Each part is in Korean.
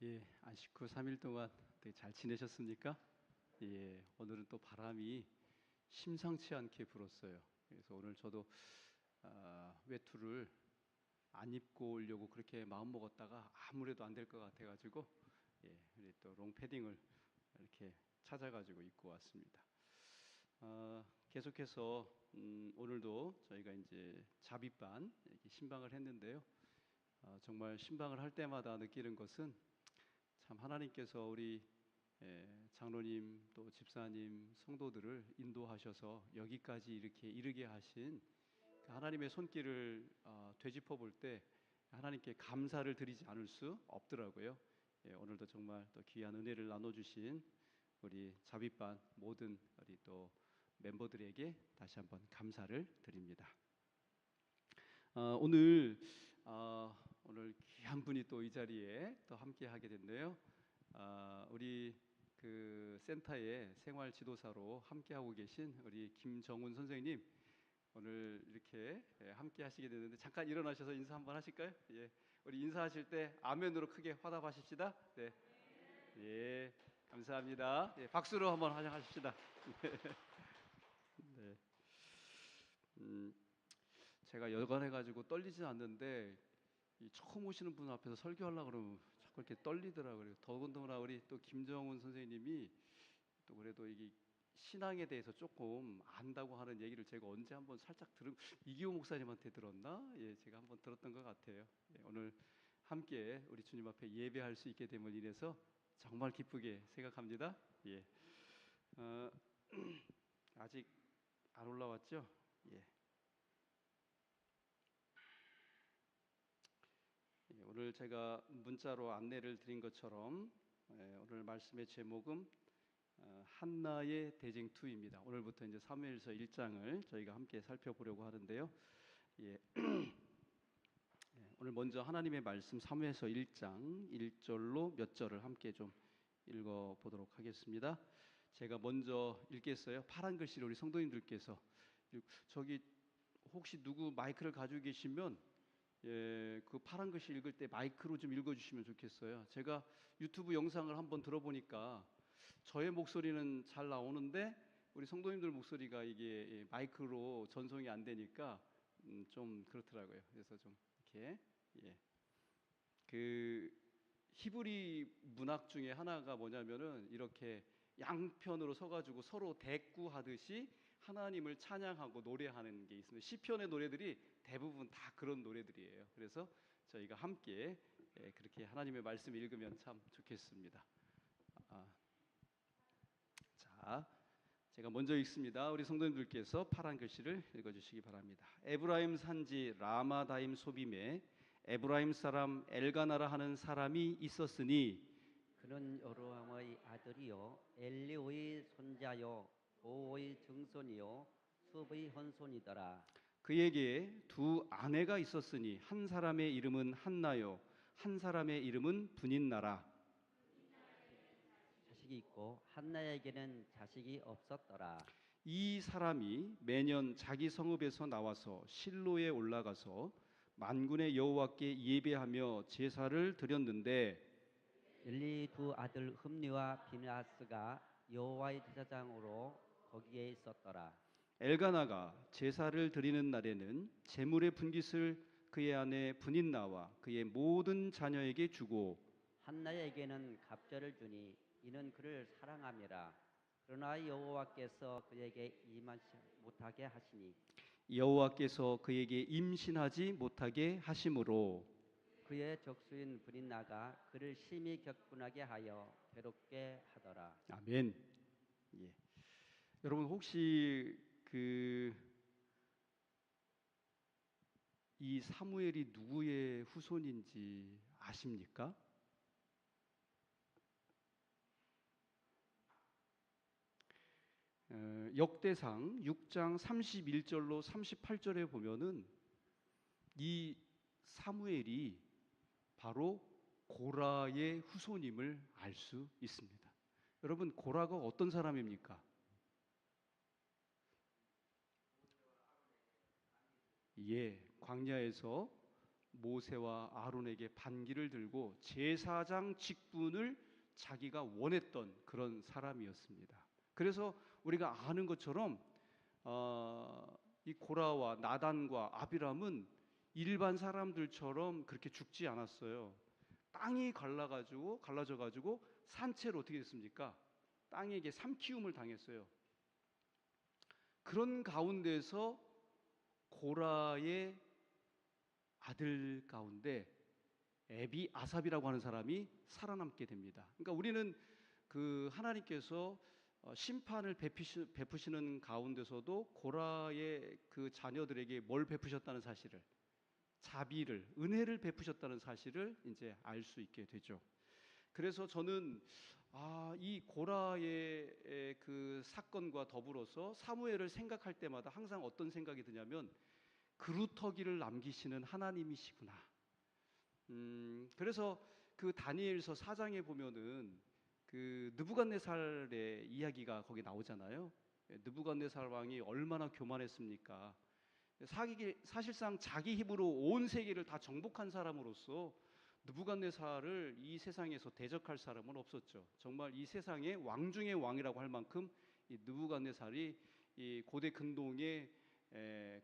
예, 안식 후 3일 동안 되게 잘 지내셨습니까? 예, 오늘은 또 바람이 심상치 않게 불었어요. 그래서 오늘 저도 외투를 안 입고 오려고 그렇게 마음 먹었다가 아무래도 안 될 것 같아가지고 우리 또 롱패딩을 이렇게 찾아가지고 입고 왔습니다. 계속해서 오늘도 저희가 이제 자비반 이렇게 신방을 했는데요. 정말 신방을 할 때마다 느끼는 것은 참 하나님께서 우리 장로님 또 집사님 성도들을 인도하셔서 여기까지 이렇게 이르게 하신 그 하나님의 손길을 되짚어 볼 때 하나님께 감사를 드리지 않을 수 없더라고요. 오늘도 정말 또 귀한 은혜를 나눠주신 우리 자비반 모든 우리 또 멤버들에게 다시 한번 감사를 드립니다. 오늘 귀한 분이 또 이 자리에 또 함께 하게 됐네요. 우리 그 센터의 생활 지도사로 함께 하고 계신 우리 김정훈 선생님 오늘 이렇게 함께 하시게 되는데 잠깐 일어나셔서 인사 한번 하실까요? 예, 우리 인사하실 때 아멘으로 크게 화답하십시다. 네, 예, 감사합니다. 예, 박수로 한번 환영하십시다. 네. 제가 여간해가지고 떨리진 않는데 이 처음 오시는 분 앞에서 설교하려고 그러면 자꾸 이렇게 떨리더라고요. 더군다나 우리 또 김정훈 선생님이 또 그래도 이게 신앙에 대해서 조금 안다고 하는 얘기를 제가 언제 한번 살짝 이기호 목사님한테 들었나? 예, 제가 한번 들었던 것 같아요. 예, 오늘 함께 우리 주님 앞에 예배할 수 있게 됨을 인해서 정말 기쁘게 생각합니다. 예, 아직 안 올라왔죠? 예. 오늘 제가 문자로 안내를 드린 것처럼 오늘 말씀의 제목은 한나의 대쟁투입니다. 오늘부터 이제 사무엘서 1장을 저희가 함께 살펴보려고 하는데요. 예. 오늘 먼저 하나님의 말씀 사무엘서 1장 1절로 몇 절을 함께 좀 읽어보도록 하겠습니다. 제가 먼저 읽겠어요. 파란 글씨로 우리 성도님들께서 저기 혹시 누구 마이크를 가지고 계시면 그 파란 글씨 읽을 때 마이크로 좀 읽어주시면 좋겠어요. 제가 유튜브 영상을 한번 들어보니까 저의 목소리는 잘 나오는데 우리 성도님들 목소리가 이게 마이크로 전송이 안 되니까 좀 그렇더라고요. 그래서 좀 이렇게 그 히브리 문학 중에 하나가 뭐냐면은 이렇게 양편으로 서가지고 서로 대꾸하듯이 하나님을 찬양하고 노래하는 게 있습니다. 시편의 노래들이 대부분 다 그런 노래들이에요. 그래서 저희가 함께 그렇게 하나님의 말씀 읽으면 참 좋겠습니다. 자, 제가 먼저 읽습니다. 우리 성도님들께서 파란 글씨를 읽어주시기 바랍니다. 에브라임 산지 라마다임 소빔에 에브라임 사람 엘가나라 하는 사람이 있었으니 그는 여로함의 아들이요 엘리오의 손자요 보오의 증손이요 숲의 헌손이더라. 그에게 두 아내가 있었으니 한 사람의 이름은 한나요 한 사람의 이름은 분인나라. 자식이 있고 한나에게는 자식이 없었더라. 이 사람이 매년 자기 성읍에서 나와서 실로에 올라가서 만군의 여호와께 예배하며 제사를 드렸는데 엘리 두 아들 흠니와 비느하스가 여호와의 제사장으로 거기에 있었더라. 엘가나가 제사를 드리는 날에는 제물의 분깃을 그의 아내 분인나와 그의 모든 자녀에게 주고 한나에게는 갑절을 주니 이는 그를 사랑함이라. 그러나 여호와께서 그에게 임하지 못하게 하시니 여호와께서 그에게 임신하지 못하게 하심으로 그의 적수인 브린나가 그를 심히 격분하게 하여 괴롭게 하더라. 아멘. 예. 여러분 혹시 이 사무엘이 누구의 후손인지 아십니까? 역대상 6장 31절로 38절에 보면은 이 사무엘이 바로 고라의 후손임을 알 수 있습니다. 여러분 고라가 어떤 사람입니까? 광야에서 모세와 아론에게 반기를 들고 제사장 직분을 자기가 원했던 그런 사람이었습니다. 그래서 우리가 아는 것처럼 이 고라와 나단과 아비람은 일반 사람들처럼 그렇게 죽지 않았어요. 땅이 갈라져 가지고 산채로 어떻게 됐습니까? 땅에게 삼키움을 당했어요. 그런 가운데서 고라의 아들 가운데 에비 아삽이라고 하는 사람이 살아남게 됩니다. 그러니까 우리는 그 하나님께서 심판을 베푸시는 가운데서도 고라의 그 자녀들에게 뭘 베푸셨다는 사실을, 자비를, 은혜를 베푸셨다는 사실을 이제 알 수 있게 되죠. 그래서 저는 이 고라의 그 사건과 더불어서 사무엘을 생각할 때마다 항상 어떤 생각이 드냐면 그루터기를 남기시는 하나님이시구나. 그래서 그 다니엘서 4장에 보면은 그 느부갓네살의 이야기가 거기 나오잖아요. 느부갓네살 왕이 얼마나 교만했습니까? 사실상 자기 힘으로 온 세계를 다 정복한 사람으로서 느부갓네살을 이 세상에서 대적할 사람은 없었죠. 정말 이 세상의 왕 중의 왕이라고 할 만큼 이 느부갓네살이 이 고대 근동의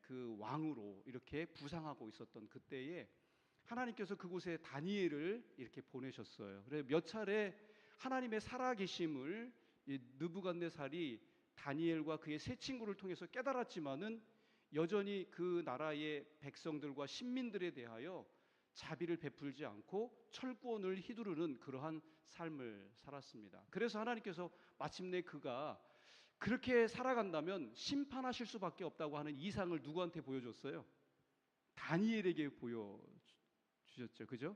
그 왕으로 이렇게 부상하고 있었던 그때에 하나님께서 그곳에 다니엘을 이렇게 보내셨어요. 그래서 몇 차례 하나님의 살아계심을 이 느부갓네살이 다니엘과 그의 세 친구를 통해서 깨달았지만은 여전히 그 나라의 백성들과 신민들에 대하여 자비를 베풀지 않고 철권을 휘두르는 그러한 삶을 살았습니다. 그래서 하나님께서 마침내 그가 그렇게 살아간다면 심판하실 수밖에 없다고 하는 이상을 누구한테 보여줬어요? 다니엘에게 보여주셨죠. 그죠?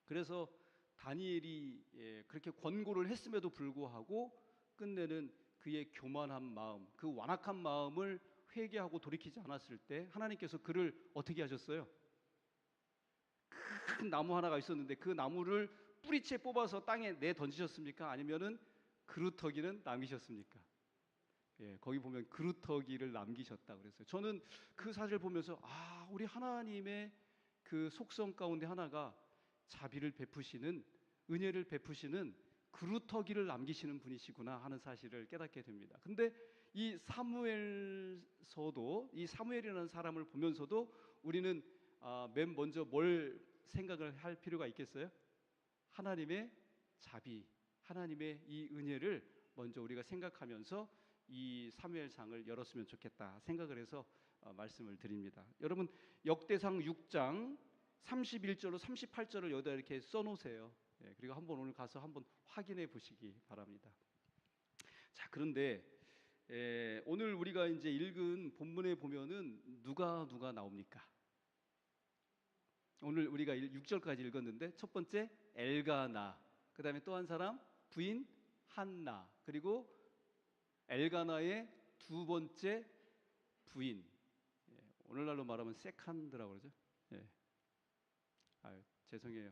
그래서 다니엘이 그렇게 권고를 했음에도 불구하고 끝내는 그의 교만한 마음, 그 완악한 마음을 회개하고 돌이키지 않았을 때 하나님께서 그를 어떻게 하셨어요? 큰 나무 하나가 있었는데 그 나무를 뿌리채 뽑아서 땅에 내 던지셨습니까? 아니면은 그루터기는 남기셨습니까? 예, 거기 보면 그루터기를 남기셨다 그랬어요. 저는 그 사실을 보면서 우리 하나님의 그 속성 가운데 하나가 자비를 베푸시는, 은혜를 베푸시는 그루터기를 남기시는 분이시구나 하는 사실을 깨닫게 됩니다. 근데 이 사무엘서도, 이 사무엘이라는 사람을 보면서도 우리는 맨 먼저 뭘 생각을 할 필요가 있겠어요? 하나님의 자비, 하나님의 이 은혜를 먼저 우리가 생각하면서 이 사무엘상을 열었으면 좋겠다 생각을 해서 말씀을 드립니다. 여러분 역대상 6장 31절로 38절을 여기다 이렇게 써놓으세요. 그리고 한번 오늘 가서 한번 확인해 보시기 바랍니다. 자, 그런데 오늘 우리가 이제 읽은 본문에 보면은 누가 나옵니까? 오늘 우리가 6절까지 읽었는데 첫 번째 엘가나, 그 다음에 또 한 사람 부인 한나, 그리고 엘가나의 두 번째 부인, 오늘날로 말하면 세칸드라고 그러죠. 죄송해요.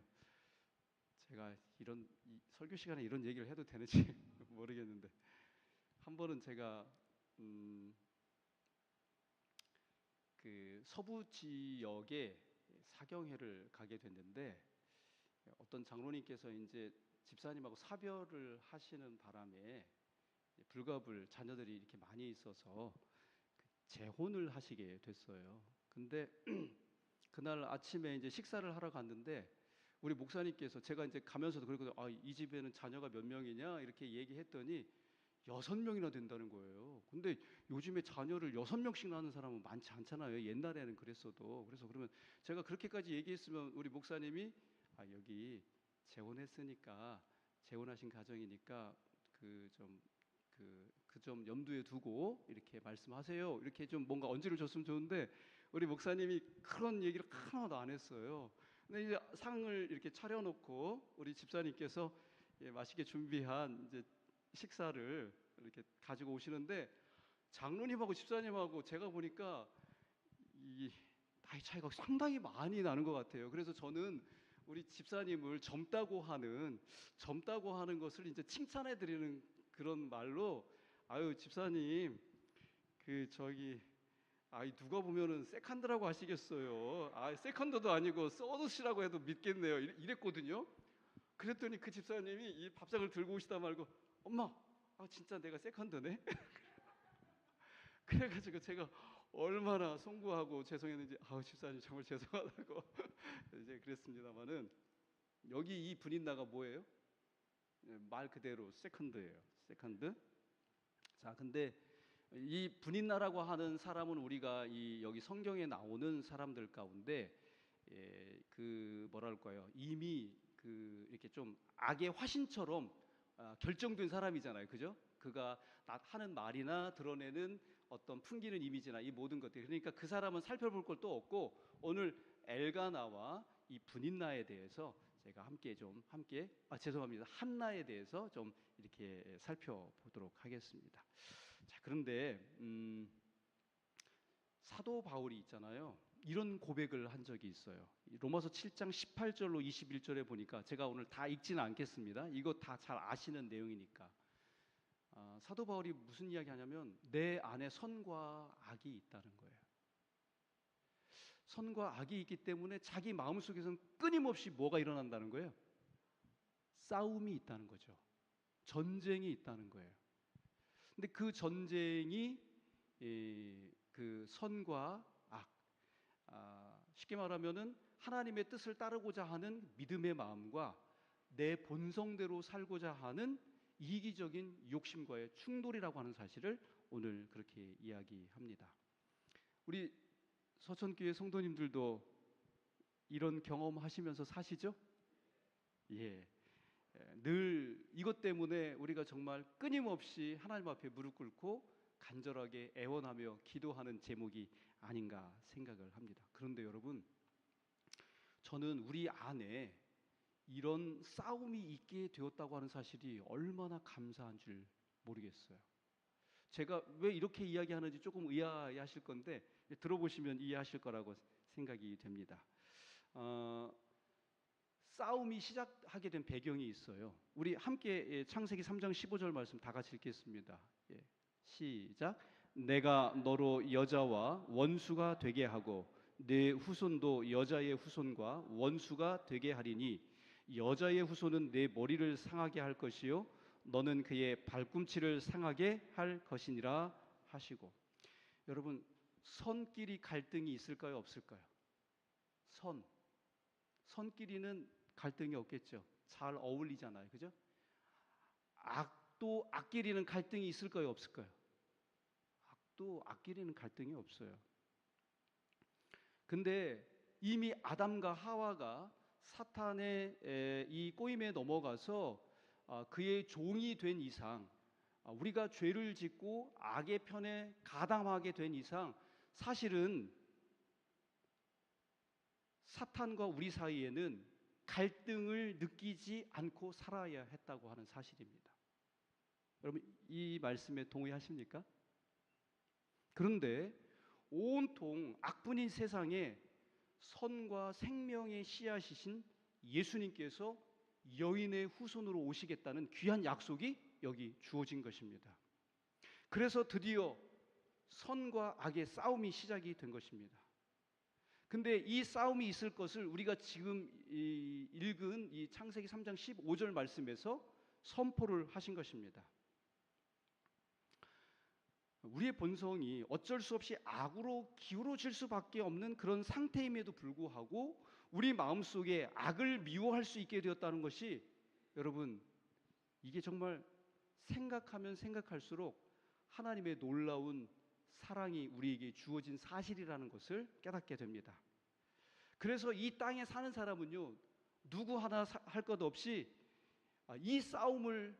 제가 이런 설교 시간에 이런 얘기를 해도 되는지 모르겠는데 한 번은 제가 그 서부 지역에 사경회를 가게 됐는데 어떤 장로님께서 이제 집사님하고 사별을 하시는 바람에 불가불 자녀들이 이렇게 많이 있어서 재혼을 하시게 됐어요. 근데 그날 아침에 이제 식사를 하러 갔는데 우리 목사님께서 제가 이제 가면서도 그랬거든요. 이 집에는 자녀가 몇 명이냐 이렇게 얘기했더니 6명이나 된다는 거예요. 근데 요즘에 자녀를 6명씩 낳는 사람은 많지 않잖아요. 옛날에는 그랬어도. 그래서 그러면 제가 그렇게까지 얘기했으면 우리 목사님이 여기 재혼했으니까, 재혼하신 가정이니까 그 점 염두에 두고 이렇게 말씀하세요. 이렇게 좀 뭔가 언지를 줬으면 좋은데 우리 목사님이 그런 얘기를 하나도 안 했어요. 근데 이제 상을 이렇게 차려놓고 우리 집사님께서 맛있게 준비한 이제 식사를 이렇게 가지고 오시는데 장로님하고 집사님하고 제가 보니까 이 나이 차이가 상당히 많이 나는 것 같아요. 그래서 저는 우리 집사님을 젊다고 하는 것을 이제 칭찬해 드리는 그런 말로 집사님 누가 보면은 세컨드라고 하시겠어요. 세컨드도 아니고 서드시라고 해도 믿겠네요. 이랬거든요. 그랬더니 그 집사님이 이 밥상을 들고 오시다 말고, 엄마, 진짜 내가 세컨드네. 그래가지고 제가 얼마나 송구하고 죄송했는지, 집사님 정말 죄송하다고 이제 그랬습니다만은, 여기 이 분인나가 뭐예요? 말 그대로 세컨드예요. 세컨드. 자, 근데 이 분인나라고 하는 사람은 우리가 여기 성경에 나오는 사람들 가운데 뭐랄까요? 이미 이렇게 좀 악의 화신처럼 결정된 사람이잖아요. 그죠? 그가 하는 말이나 드러내는 어떤 풍기는 이미지나 이 모든 것들. 그러니까 그 사람은 살펴볼 것도 없고, 오늘 엘가나와 이 분인나에 대해서 제가 죄송합니다. 한나에 대해서 좀 이렇게 살펴보도록 하겠습니다. 자, 그런데 사도 바울이 있잖아요. 이런 고백을 한 적이 있어요. 로마서 7장 18절로 21절에 보니까, 제가 오늘 다 읽지는 않겠습니다. 이거 다 잘 아시는 내용이니까. 사도 바울이 무슨 이야기 하냐면, 내 안에 선과 악이 있다는 거예요. 선과 악이 있기 때문에 자기 마음속에서는 끊임없이 뭐가 일어난다는 거예요? 싸움이 있다는 거죠. 전쟁이 있다는 거예요. 근데 그 전쟁이 그 선과 악, 쉽게 말하면은 하나님의 뜻을 따르고자 하는 믿음의 마음과 내 본성대로 살고자 하는 이기적인 욕심과의 충돌이라고 하는 사실을 오늘 그렇게 이야기합니다. 우리 서천교회 성도님들도 이런 경험하시면서 사시죠? 예. 늘 이것 때문에 우리가 정말 끊임없이 하나님 앞에 무릎 꿇고 간절하게 애원하며 기도하는 제목이 아닌가 생각을 합니다. 그런데 여러분, 저는 우리 안에 이런 싸움이 있게 되었다고 하는 사실이 얼마나 감사한 줄 모르겠어요. 제가 왜 이렇게 이야기하는지 조금 의아해하실 건데, 들어보시면 이해하실 거라고 생각이 됩니다. 싸움이 시작하게 된 배경이 있어요. 우리 함께 창세기 3장 15절 말씀 다 같이 읽겠습니다. 시작. 내가 너로 여자와 원수가 되게 하고 네 후손도 여자의 후손과 원수가 되게 하리니, 여자의 후손은 내 머리를 상하게 할 것이요 너는 그의 발꿈치를 상하게 할 것이니라 하시고. 여러분, 선끼리 갈등이 있을까요, 없을까요? 선끼리는 갈등이 없겠죠. 잘 어울리잖아요. 그죠? 악끼리는 갈등이 있을까요, 없을까요? 악끼리는 갈등이 없어요. 근데 이미 아담과 하와가 사탄의 이 꼬임에 넘어가서 그의 종이 된 이상, 우리가 죄를 짓고 악의 편에 가담하게 된 이상, 사실은 사탄과 우리 사이에는 갈등을 느끼지 않고 살아야 했다고 하는 사실입니다. 여러분, 이 말씀에 동의하십니까? 그런데 온통 악분인 세상에 선과 생명의 씨앗이신 예수님께서 여인의 후손으로 오시겠다는 귀한 약속이 여기 주어진 것입니다. 그래서 드디어 선과 악의 싸움이 시작이 된 것입니다. 근데 이 싸움이 있을 것을 우리가 지금 읽은 이 창세기 3장 15절 말씀에서 선포를 하신 것입니다. 우리의 본성이 어쩔 수 없이 악으로 기울어질 수밖에 없는 그런 상태임에도 불구하고 우리 마음속에 악을 미워할 수 있게 되었다는 것이, 여러분, 이게 정말 생각하면 생각할수록 하나님의 놀라운 사랑이 우리에게 주어진 사실이라는 것을 깨닫게 됩니다. 그래서 이 땅에 사는 사람은요, 누구 하나 할 것 없이 이 싸움을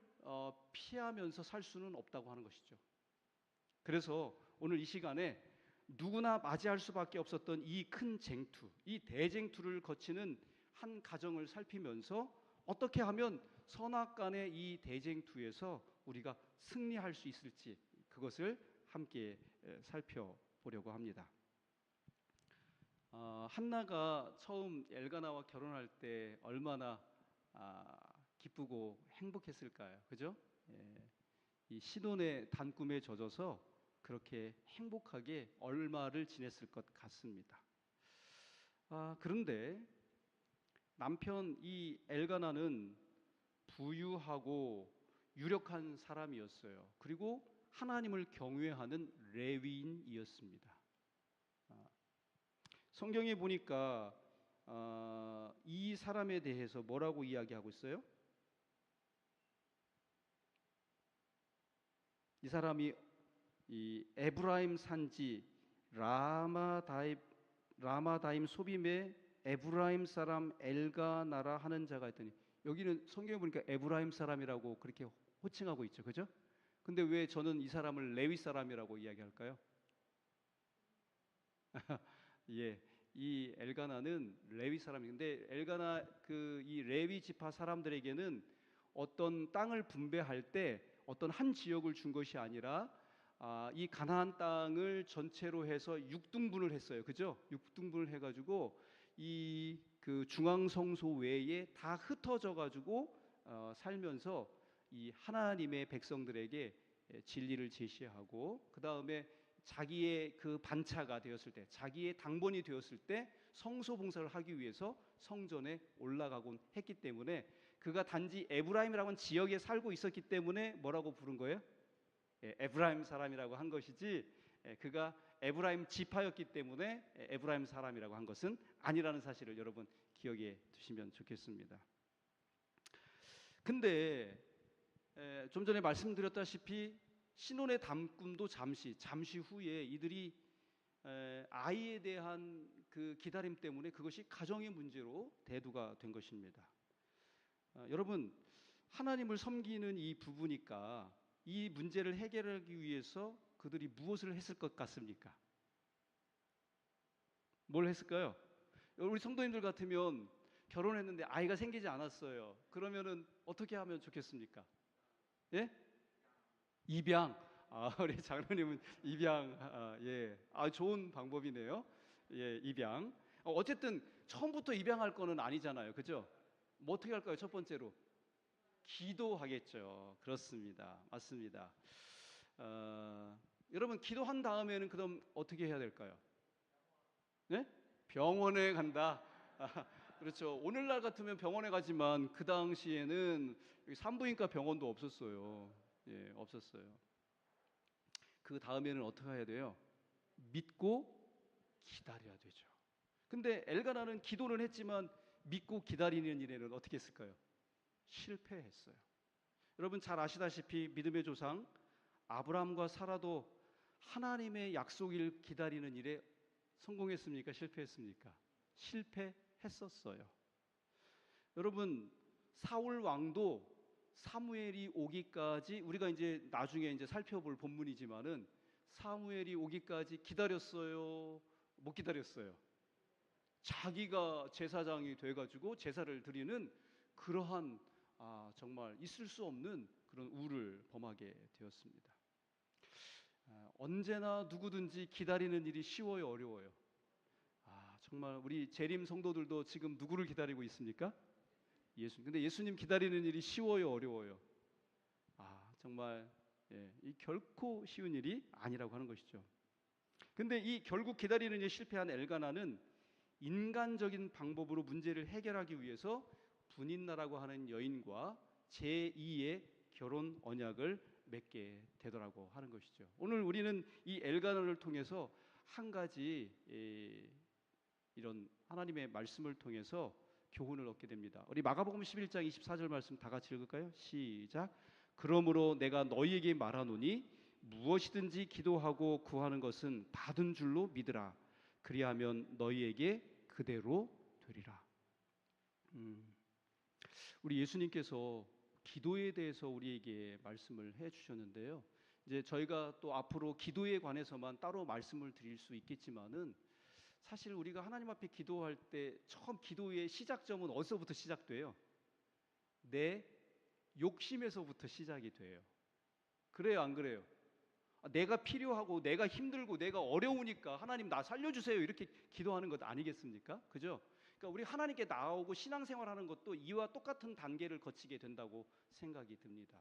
피하면서 살 수는 없다고 하는 것이죠. 그래서 오늘 이 시간에 누구나 맞이할 수밖에 없었던 이 큰 쟁투, 이 대쟁투를 거치는 한 가정을 살피면서 어떻게 하면 선악간의 이 대쟁투에서 우리가 승리할 수 있을지, 그것을 함께 살펴보려고 합니다. 한나가 처음 엘가나와 결혼할 때 얼마나 기쁘고 행복했을까요? 그죠? 이 시돈의 단꿈에 젖어서 그렇게 행복하게 얼마를 지냈을 것 같습니다. 그런데 남편 이 엘가나는 부유하고 유력한 사람이었어요. 그리고 하나님을 경외하는 레위인이었습니다. 성경에 보니까 이 사람에 대해서 뭐라고 이야기하고 있어요? 이 사람이 이 에브라임 산지 라마다임 소빔의 에브라임 사람 엘가나라 하는 자가 있더니, 여기는 성경에 보니까 에브라임 사람이라고 그렇게 호칭하고 있죠, 그죠? 근데 왜 저는 이 사람을 레위 사람이라고 이야기할까요? 예, 이 엘가나는 레위 사람인데, 엘가나 이 레위 지파 사람들에게는 어떤 땅을 분배할 때 어떤 한 지역을 준 것이 아니라 이 가나안 땅을 전체로 해서 6등분을 했어요, 그죠? 6등분을 해가지고 이 그 중앙 성소 외에 다 흩어져 가지고 살면서 이 하나님의 백성들에게 진리를 제시하고, 그 다음에 자기의 그 반차가 되었을 때, 자기의 당번이 되었을 때 성소 봉사를 하기 위해서 성전에 올라가곤 했기 때문에, 그가 단지 에브라임이라는 지역에 살고 있었기 때문에 뭐라고 부른 거예요? 에브라임 사람이라고 한 것이지, 그가 에브라임 지파였기 때문에 에브라임 사람이라고 한 것은 아니라는 사실을 여러분 기억해 두시면 좋겠습니다. 근데 좀 전에 말씀드렸다시피 신혼의 담꿈도 잠시 후에 이들이 아이에 대한 그 기다림 때문에 그것이 가정의 문제로 대두가 된 것입니다. 여러분, 하나님을 섬기는 이 부부니까 이 문제를 해결하기 위해서 그들이 무엇을 했을 것 같습니까? 뭘 했을까요? 우리 성도님들 같으면 결혼했는데 아이가 생기지 않았어요. 그러면은 어떻게 하면 좋겠습니까? 예? 입양. 우리 장로님은 입양, 예, 좋은 방법이네요. 예, 입양. 어쨌든 처음부터 입양할 거는 아니잖아요, 그죠? 뭐 어떻게 할까요? 첫 번째로 기도하겠죠. 그렇습니다, 맞습니다. 여러분, 기도한 다음에는 그럼 어떻게 해야 될까요? 네? 병원에 간다. 그렇죠. 오늘날 같으면 병원에 가지만 그 당시에는 산부인과 병원도 없었어요. 예, 없었어요. 그 다음에는 어떻게 해야 돼요? 믿고 기다려야 되죠. 근데 엘가나는 기도는 했지만 믿고 기다리는 일에는 어떻게 했을까요? 실패했어요. 여러분 잘 아시다시피 믿음의 조상 아브라함과 사라도 하나님의 약속을 기다리는 일에 성공했습니까? 실패했습니까? 실패했었어요. 여러분, 사울 왕도 사무엘이 오기까지, 우리가 이제 나중에 이제 살펴볼 본문이지만은 사무엘이 오기까지 기다렸어요? 못 기다렸어요? 자기가 제사장이 돼가지고 제사를 드리는 그러한 정말 있을 수 없는 그런 우를 범하게 되었습니다. 언제나 누구든지 기다리는 일이 쉬워요, 어려워요? 정말 우리 재림 성도들도 지금 누구를 기다리고 있습니까? 예수님. 근데 예수님 기다리는 일이 쉬워요, 어려워요? 정말 이 결코 쉬운 일이 아니라고 하는 것이죠. 근데 이 결국 기다리는 일에 실패한 엘가나는 인간적인 방법으로 문제를 해결하기 위해서 분인나라고 하는 여인과 제2의 결혼 언약을 맺게 되더라고 하는 것이죠. 오늘 우리는 이 엘가나를 통해서 한 가지 이런 하나님의 말씀을 통해서 교훈을 얻게 됩니다. 우리 마가복음 11장 24절 말씀 다 같이 읽을까요? 시작. 그러므로 내가 너희에게 말하노니 무엇이든지 기도하고 구하는 것은 받은 줄로 믿으라. 그리하면 너희에게 그대로 되리라. 우리 예수님께서 기도에 대해서 우리에게 말씀을 해 주셨는데요. 이제 저희가 또 앞으로 기도에 관해서만 따로 말씀을 드릴 수 있겠지만은, 사실 우리가 하나님 앞에 기도할 때 처음 기도의 시작점은 어디서부터 시작돼요? 내 욕심에서부터 시작이 돼요. 그래요, 안 그래요? 내가 필요하고 내가 힘들고 내가 어려우니까 하나님 나 살려주세요 이렇게 기도하는 것 아니겠습니까? 그죠? 그러니까 우리 하나님께 나오고 신앙생활하는 것도 이와 똑같은 단계를 거치게 된다고 생각이 듭니다.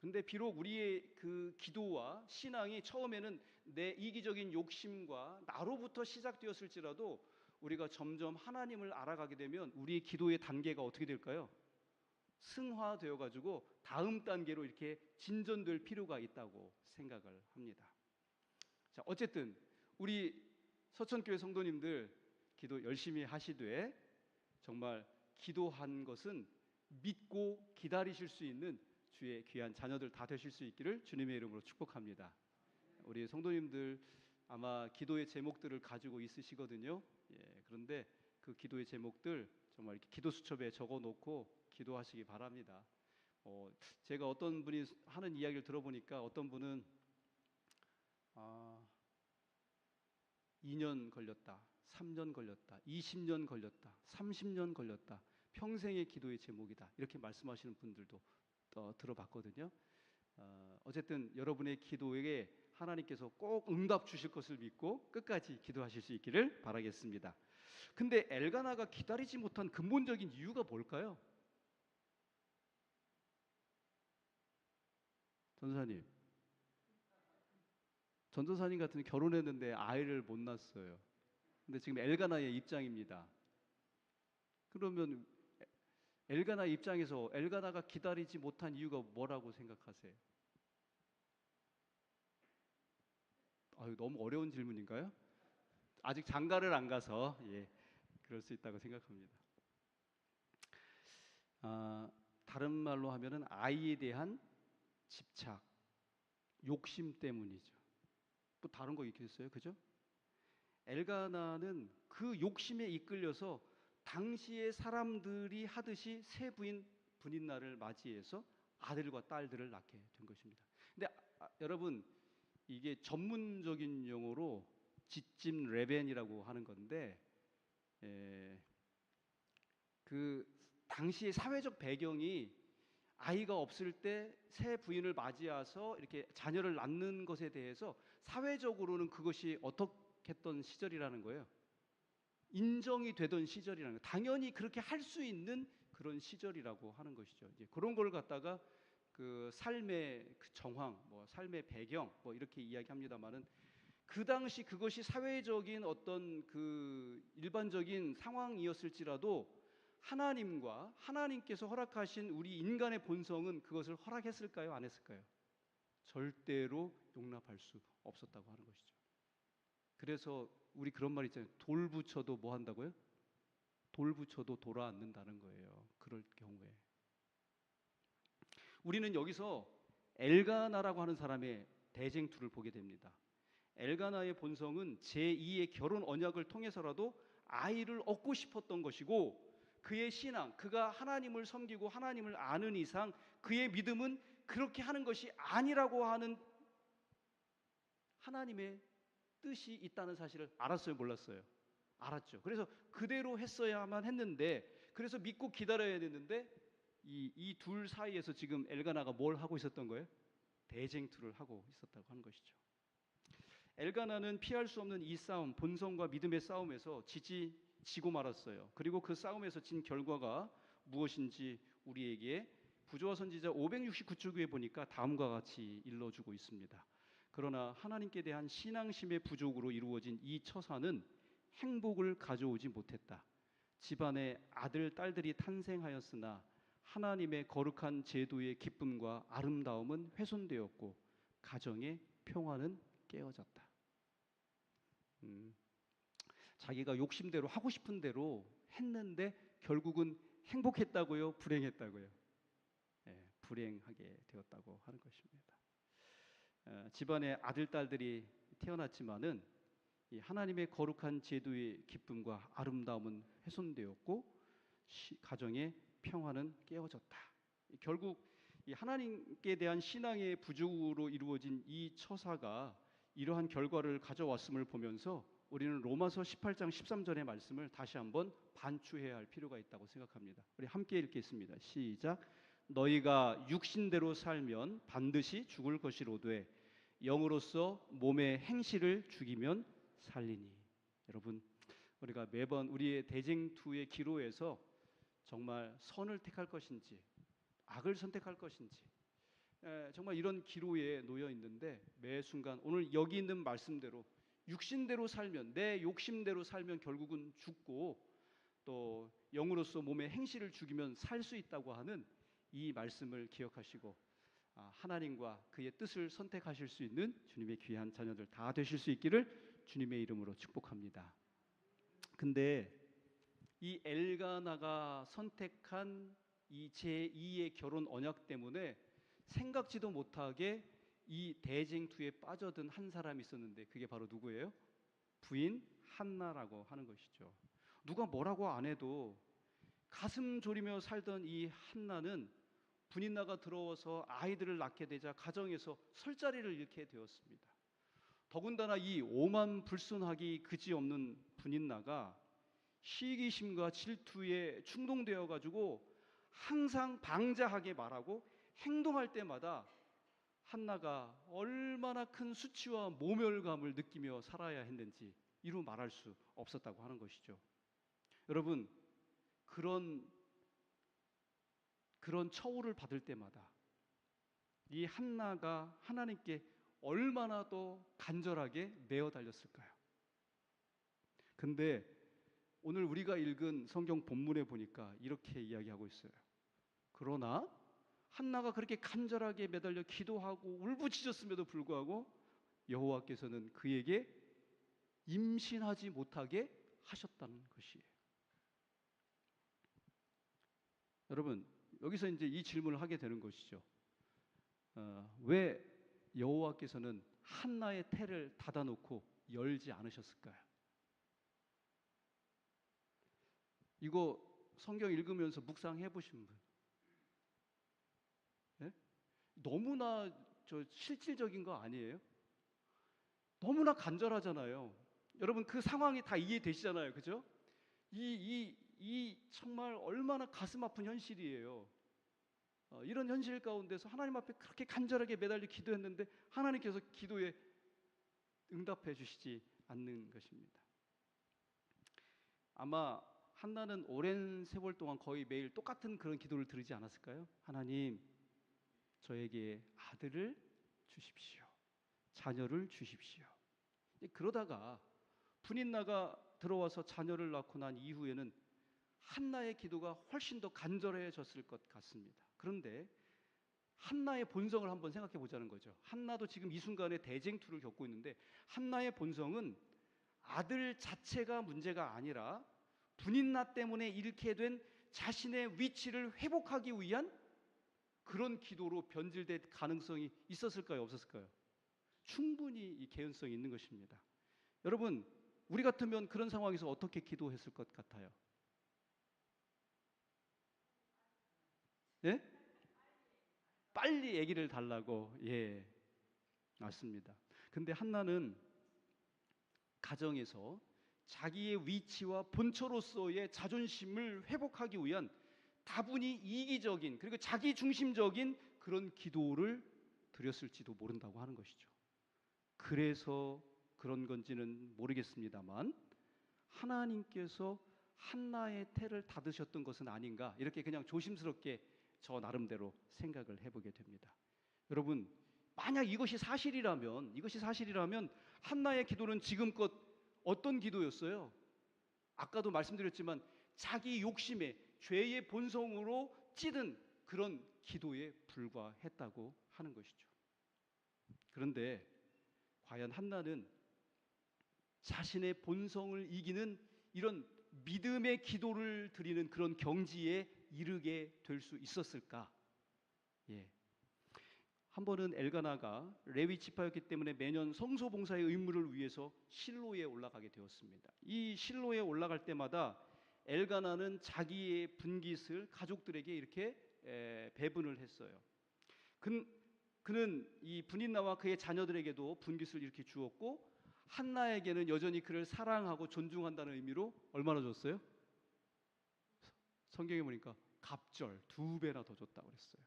근데 비록 우리의 그 기도와 신앙이 처음에는 내 이기적인 욕심과 나로부터 시작되었을지라도 우리가 점점 하나님을 알아가게 되면 우리의 기도의 단계가 어떻게 될까요? 승화되어 가지고 다음 단계로 이렇게 진전될 필요가 있다고 생각을 합니다. 자, 어쨌든 우리 서천교회 성도님들 기도 열심히 하시되 정말 기도한 것은 믿고 기다리실 수 있는 주의 귀한 자녀들 다 되실 수 있기를 주님의 이름으로 축복합니다. 우리 성도님들 아마 기도의 제목들을 가지고 있으시거든요. 그런데 그 기도의 제목들 정말 이렇게 기도 수첩에 적어 놓고 기도하시기 바랍니다. 제가 어떤 분이 하는 이야기를 들어보니까 어떤 분은 2년 걸렸다, 3년 걸렸다, 20년 걸렸다, 30년 걸렸다, 평생의 기도의 제목이다 이렇게 말씀하시는 분들도 들어봤거든요. 어쨌든 여러분의 기도에게 하나님께서 꼭 응답 주실 것을 믿고 끝까지 기도하실 수 있기를 바라겠습니다. 근데 엘가나가 기다리지 못한 근본적인 이유가 뭘까요? 전도사님 같은 결혼했는데 아이를 못 낳았어요. 근데 지금 엘가나의 입장입니다. 그러면 엘가나 입장에서 엘가나가 기다리지 못한 이유가 뭐라고 생각하세요? 너무 어려운 질문인가요? 아직 장가를 안 가서 그럴 수 있다고 생각합니다. 다른 말로 하면은 아이에 대한 집착, 욕심 때문이죠. 또 다른 거 있겠어요, 그죠? 엘가나는 그 욕심에 이끌려서 당시의 사람들이 하듯이 새 분인날을 맞이해서 아들과 딸들을 낳게 된 것입니다. 근데 여러분 이게 전문적인 용어로 지찜 레벤이라고 하는 건데 그 당시의 사회적 배경이 아이가 없을 때 새 부인을 맞이해서 이렇게 자녀를 낳는 것에 대해서 사회적으로는 그것이 어떻게 했던 시절이라는 거예요. 인정이 되던 시절이라는 거예요. 당연히 그렇게 할 수 있는 그런 시절이라고 하는 것이죠. 이제 그런 걸 갖다가 그 삶의 그 정황, 삶의 배경, 이렇게 이야기합니다만은 그 당시 그것이 사회적인 어떤 그 일반적인 상황이었을지라도 하나님과 하나님께서 허락하신 우리 인간의 본성은 그것을 허락했을까요? 안 했을까요? 절대로 용납할 수 없었다고 하는 것이죠. 그래서 우리 그런 말 있잖아요. 돌 붙여도 뭐 한다고요? 돌 붙여도 돌아앉는다는 거예요. 그럴 경우에 우리는 여기서 엘가나라고 하는 사람의 대쟁투를 보게 됩니다. 엘가나의 본성은 제2의 결혼 언약을 통해서라도 아이를 얻고 싶었던 것이고 그의 신앙, 그가 하나님을 섬기고 하나님을 아는 이상 그의 믿음은 그렇게 하는 것이 아니라고 하는 하나님의 뜻이 있다는 사실을 알았어요, 몰랐어요? 알았죠. 그래서 그대로 했어야만 했는데 그래서 믿고 기다려야 됐는데 이 둘 사이에서 지금 엘가나가 뭘 하고 있었던 거예요? 대쟁투를 하고 있었다고 하는 것이죠. 엘가나는 피할 수 없는 이 싸움, 본성과 믿음의 싸움에서 지고 말았어요. 그리고 그 싸움에서 진 결과가 무엇인지 우리에게 부조와 선지자 569쪽에 보니까 다음과 같이 일러주고 있습니다. 그러나 하나님께 대한 신앙심의 부족으로 이루어진 이 처사는 행복을 가져오지 못했다. 집안에 아들, 딸들이 탄생하였으나 하나님의 거룩한 제도의 기쁨과 아름다움은 훼손되었고 가정의 평화는 깨어졌다. 자기가 욕심대로 하고 싶은 대로 했는데 결국은 행복했다고요? 불행했다고요? 불행하게 되었다고 하는 것입니다. 집안에 아들, 딸들이 태어났지만은 이 하나님의 거룩한 제도의 기쁨과 아름다움은 훼손되었고 가정의 평화는 깨어졌다. 결국 이 하나님께 대한 신앙의 부족으로 이루어진 이 처사가 이러한 결과를 가져왔음을 보면서 우리는 로마서 18장 13절의 말씀을 다시 한번 반추해야 할 필요가 있다고 생각합니다. 우리 함께 읽겠습니다. 시작. 너희가 육신대로 살면 반드시 죽을 것이로되 영으로서 몸의 행실을 죽이면 살리니. 여러분, 우리가 매번 우리의 대쟁투의 기로에서 정말 선을 택할 것인지 악을 선택할 것인지 정말 이런 기로에 놓여 있는데 매 순간 오늘 여기 있는 말씀대로 육신대로 살면, 내 욕심대로 살면 결국은 죽고, 또 영으로서 몸의 행실을 죽이면 살 수 있다고 하는 이 말씀을 기억하시고 하나님과 그의 뜻을 선택하실 수 있는 주님의 귀한 자녀들 다 되실 수 있기를 주님의 이름으로 축복합니다. 근데 이 엘가나가 선택한 이 제2의 결혼 언약 때문에 생각지도 못하게 이 대쟁투에 빠져든 한 사람이 있었는데, 그게 바로 누구예요? 부인 한나라고 하는 것이죠. 누가 뭐라고 안 해도 가슴 졸이며 살던 이 한나는 분인나가 들어와서 아이들을 낳게 되자 가정에서 설 자리를 잃게 되었습니다. 더군다나 이 오만불순하기 그지없는 분인나가 시기심과 질투에 충동되어 가지고 항상 방자하게 말하고 행동할 때마다 한나가 얼마나 큰 수치와 모멸감을 느끼며 살아야 했는지 이루 말할 수 없었다고 하는 것이죠. 여러분, 그런 처우를 받을 때마다 이 한나가 하나님께 얼마나 더 간절하게 매어 달렸을까요? 근데 오늘 우리가 읽은 성경 본문에 보니까 이렇게 이야기하고 있어요. 그러나 한나가 그렇게 간절하게 매달려 기도하고 울부짖었음에도 불구하고 여호와께서는 그에게 임신하지 못하게 하셨다는 것이에요. 여러분, 여기서 이제 이 질문을 하게 되는 것이죠. 왜 여호와께서는 한나의 태를 닫아놓고 열지 않으셨을까요? 이거 성경 읽으면서 묵상해 보신 분? 예? 너무나 실질적인 거 아니에요? 너무나 간절하잖아요. 여러분, 그 상황이 다 이해되시잖아요, 그죠? 이 정말 얼마나 가슴 아픈 현실이에요. 이런 현실 가운데서 하나님 앞에 그렇게 간절하게 매달려 기도했는데 하나님께서 기도에 응답해 주시지 않는 것입니다. 아마 한나는 오랜 세월 동안 거의 매일 똑같은 그런 기도를 드리지 않았을까요? 하나님, 저에게 아들을 주십시오. 자녀를 주십시오. 그러다가 분인나가 들어와서 자녀를 낳고 난 이후에는 한나의 기도가 훨씬 더 간절해졌을 것 같습니다. 그런데 한나의 본성을 한번 생각해 보자는 거죠. 한나도 지금 이 순간에 대쟁투를 겪고 있는데 한나의 본성은 아들 자체가 문제가 아니라 분인나 때문에 잃게 된 자신의 위치를 회복하기 위한 그런 기도로 변질될 가능성이 있었을까요? 없었을까요? 충분히 이 개연성이 있는 것입니다. 여러분, 우리 같으면 그런 상황에서 어떻게 기도했을 것 같아요? 예? 빨리 아기를 달라고. 예, 맞습니다. 근데 한나는 가정에서 자기의 위치와 본처로서의 자존심을 회복하기 위한 다분히 이기적인, 그리고 자기 중심적인 그런 기도를 드렸을지도 모른다고 하는 것이죠. 그래서 그런 건지는 모르겠습니다만 하나님께서 한나의 태를 닫으셨던 것은 아닌가, 이렇게 그냥 조심스럽게 저 나름대로 생각을 해보게 됩니다. 여러분, 만약 이것이 사실이라면 한나의 기도는 지금껏 어떤 기도였어요? 아까도 말씀드렸지만 자기 욕심에 죄의 본성으로 찌든 그런 기도에 불과했다고 하는 것이죠. 그런데 과연 한나는 자신의 본성을 이기는 이런 믿음의 기도를 드리는 그런 경지에 이르게 될 수 있었을까? 예. 한 번은 엘가나가 레위 지파였기 때문에 매년 성소 봉사의 의무를 위해서 실로에 올라가게 되었습니다. 이 실로에 올라갈 때마다 엘가나는 자기의 분깃을 가족들에게 이렇게 배분을 했어요. 그는 이 분인나와 그의 자녀들에게도 분깃을 이렇게 주었고, 한나에게는 여전히 그를 사랑하고 존중한다는 의미로 얼마나 줬어요? 성경에 보니까 갑절 2배나 더 줬다고 그랬어요.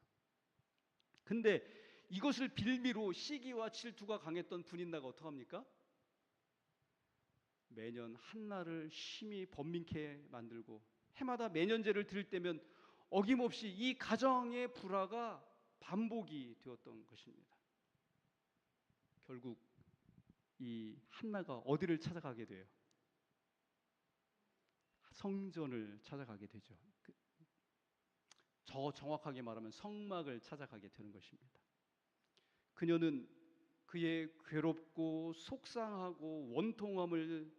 근데 이것을 빌미로 시기와 질투가 강했던 분인나가 어떡합니까? 매년 한나를 심히 번민케 만들고 해마다 매년제를 드릴 때면 어김없이 이 가정의 불화가 반복이 되었던 것입니다. 결국 이 한나가 어디를 찾아가게 돼요? 성전을 찾아가게 되죠. 저 정확하게 말하면 성막을 찾아가게 되는 것입니다. 그녀는 그의 괴롭고 속상하고 원통함을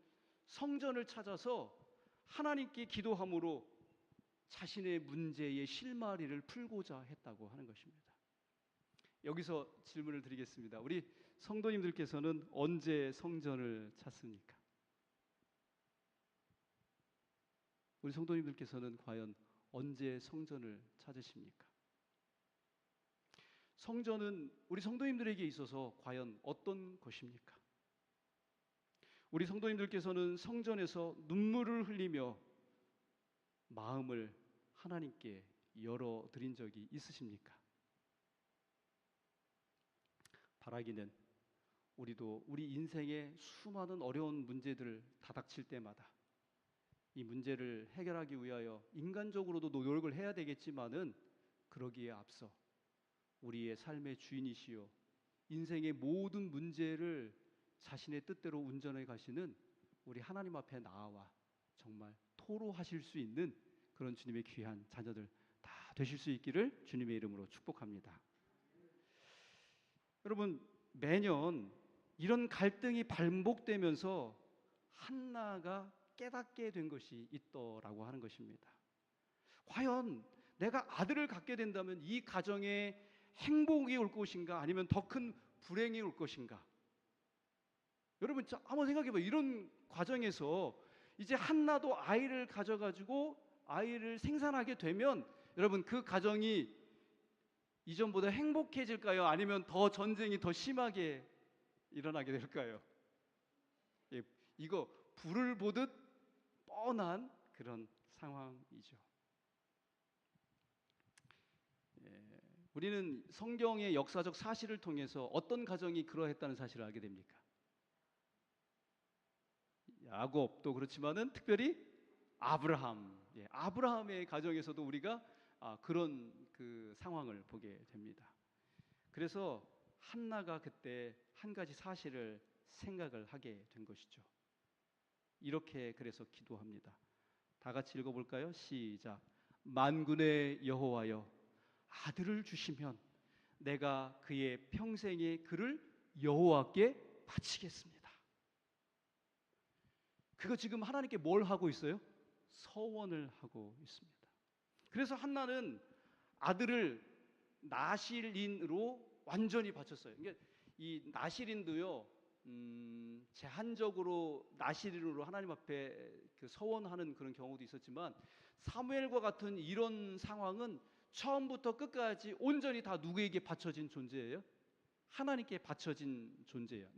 성전을 찾아서 하나님께 기도함으로 자신의 문제의 실마리를 풀고자 했다고 하는 것입니다. 여기서 질문을 드리겠습니다. 우리 성도님들께서는 언제 성전을 찾습니까? 우리 성도님들께서는 과연 언제 성전을 찾으십니까? 성전은 우리 성도님들에게 있어서 과연 어떤 것입니까? 우리 성도님들께서는 성전에서 눈물을 흘리며 마음을 하나님께 열어드린 적이 있으십니까? 바라기는 우리도 우리 인생의 수많은 어려운 문제들 다닥칠 때마다 이 문제를 해결하기 위하여 인간적으로도 노력을 해야 되겠지만은 그러기에 앞서 우리의 삶의 주인이시요 인생의 모든 문제를 자신의 뜻대로 운전해 가시는 우리 하나님 앞에 나아와 정말 토로하실 수 있는 그런 주님의 귀한 자녀들 다 되실 수 있기를 주님의 이름으로 축복합니다. 여러분, 매년 이런 갈등이 반복되면서 한나가 깨닫게 된 것이 있더라고 하는 것입니다. 과연 내가 아들을 갖게 된다면 이 가정에 행복이 올 것인가 아니면 더 큰 불행이 올 것인가? 여러분 한번 생각해봐요. 이런 과정에서 이제 한나도 아이를 가져가지고 아이를 생산하게 되면 여러분 그 가정이 이전보다 행복해질까요? 아니면 더 전쟁이 더 심하게 일어나게 될까요? 예, 이거 불을 보듯 뻔한 그런 상황이죠. 우리는 성경의 역사적 사실을 통해서 어떤 가정이 그러했다는 사실을 알게 됩니까? 야곱도 그렇지만은 특별히 아브라함, 아브라함의 가정에서도 우리가 그런 그 상황을 보게 됩니다. 그래서 한나가 그때 한 가지 사실을 생각을 하게 된 것이죠. 이렇게 그래서 기도합니다. 다 같이 읽어볼까요? 시작. 만군의 여호와여, 아들을 주시면 내가 그의 평생의 그를 여호와께 바치겠습니다. 그거 지금 하나님께 뭘 하고 있어요? 서원을 하고 있습니다. 그래서 한나는 아들을 나실인으로 완전히 바쳤어요. 그러니까 이 나실인도요, 제한적으로 나실인으로 하나님 앞에 그 서원하는 그런 경우도 있었지만 사무엘과 같은 이런 상황은 처음부터 끝까지 온전히 다 누구에게 바쳐진 존재예요? 하나님께 바쳐진 존재예요.